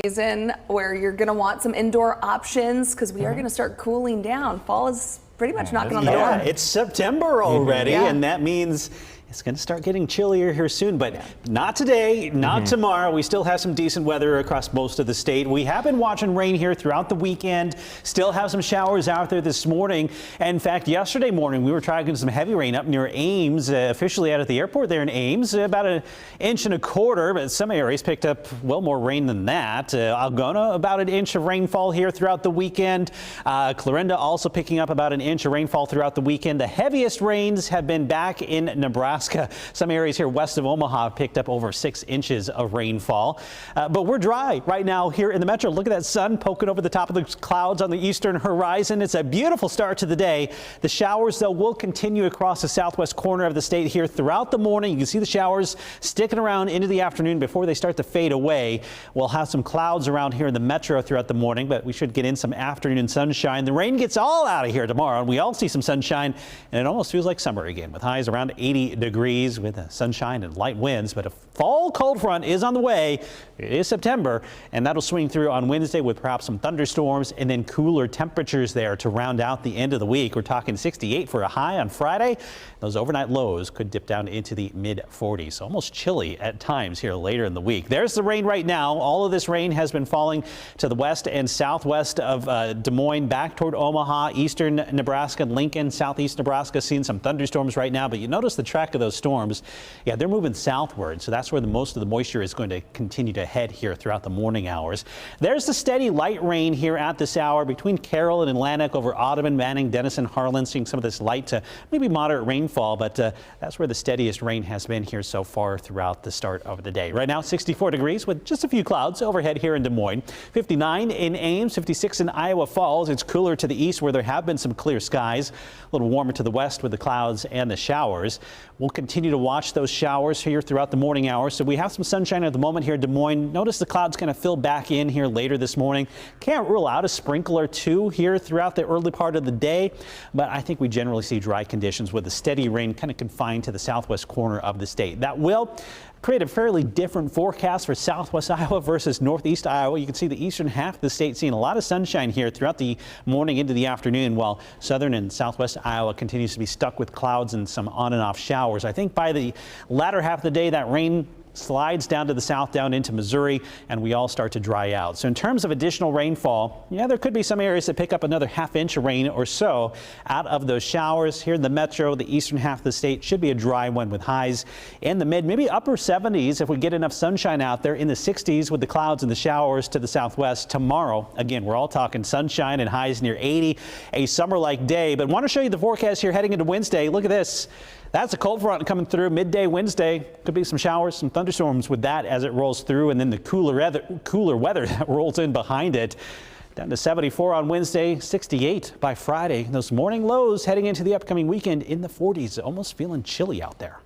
season where you're going to want some indoor options because we are going to start cooling down. Fall is pretty much knocking on the door. Yeah, it's September already, and that means it's going to start getting chillier here soon, but not today, not tomorrow. We still have some decent weather across most of the state. We have been watching rain here throughout the weekend. Still have some showers out there this morning. In fact, yesterday morning we were tracking some heavy rain up near Ames, officially out at the airport there in Ames, about 1.25 inches, but some areas picked up well more rain than that. Algona, about 1 inch of rainfall here throughout the weekend. Clarinda also picking up about 1 inch of rainfall throughout the weekend. The heaviest rains have been back in Nebraska. Some areas here west of Omaha picked up over 6 inches of rainfall. But we're dry right now here in the metro. Look at that sun poking over the top of the clouds on the eastern horizon. It's a beautiful start to the day. The showers, though, will continue across the southwest corner of the state here throughout the morning. You can see the showers sticking around into the afternoon before they start to fade away. We'll have some clouds around here in the metro throughout the morning, but we should get in some afternoon sunshine. The rain gets all out of here tomorrow, and we all see some sunshine, and it almost feels like summer again with highs around 80 degrees with sunshine and light winds. But a fall cold front is on the way. It is September, and that'll swing through on Wednesday with perhaps some thunderstorms and then cooler temperatures there to round out the end of the week. We're talking 68 for a high on Friday. Those overnight lows could dip down into the mid 40s, so almost chilly at times here later in the week. There's the rain right now. All of this rain has been falling to the west and southwest of Des Moines, back toward Omaha, eastern Nebraska, Lincoln, southeast Nebraska, seeing some thunderstorms right now. But you notice the track of those storms, yeah, they're moving southward, so that's where most of the moisture is going to continue to head here throughout the morning hours. There's the steady light rain here at this hour between Carroll and Atlantic over Audubon, Manning, Denison, Harlan, seeing some of this light to maybe moderate rainfall, but that's where the steadiest rain has been here so far throughout the start of the day. Right now, 64 degrees with just a few clouds overhead here in Des Moines, 59 in Ames, 56 in Iowa Falls. It's cooler to the east where there have been some clear skies, a little warmer to the west with the clouds and the showers. We'll continue to watch those showers here throughout the morning hours. So we have some sunshine at the moment here in Des Moines. Notice the clouds kind of fill back in here later this morning. Can't rule out a sprinkle or two here throughout the early part of the day, but I think we generally see dry conditions with the steady rain kind of confined to the southwest corner of the state. That will create a fairly different forecast for southwest Iowa versus northeast Iowa. You can see the eastern half of the state seeing a lot of sunshine here throughout the morning into the afternoon, while southern and southwest Iowa continues to be stuck with clouds and some on and off showers. I think by the latter half of the day, that rain slides down to the south, down into Missouri, and we all start to dry out. So in terms of additional rainfall, yeah, there could be some areas that pick up another ½ inch of rain or so out of those showers. Here in the metro, the eastern half of the state should be a dry one with highs in the mid, maybe upper 70s if we get enough sunshine out there, in the 60s with the clouds and the showers to the southwest. Tomorrow, again, we're all talking sunshine and highs near 80, a summer-like day. But want to show you the forecast here heading into Wednesday. Look at this. That's a cold front coming through midday Wednesday. Could be some showers, some thunderstorms with that as it rolls through, and then the cooler weather that rolls in behind it. Down to 74 on Wednesday, 68 by Friday. Those morning lows heading into the upcoming weekend in the 40s. Almost feeling chilly out there.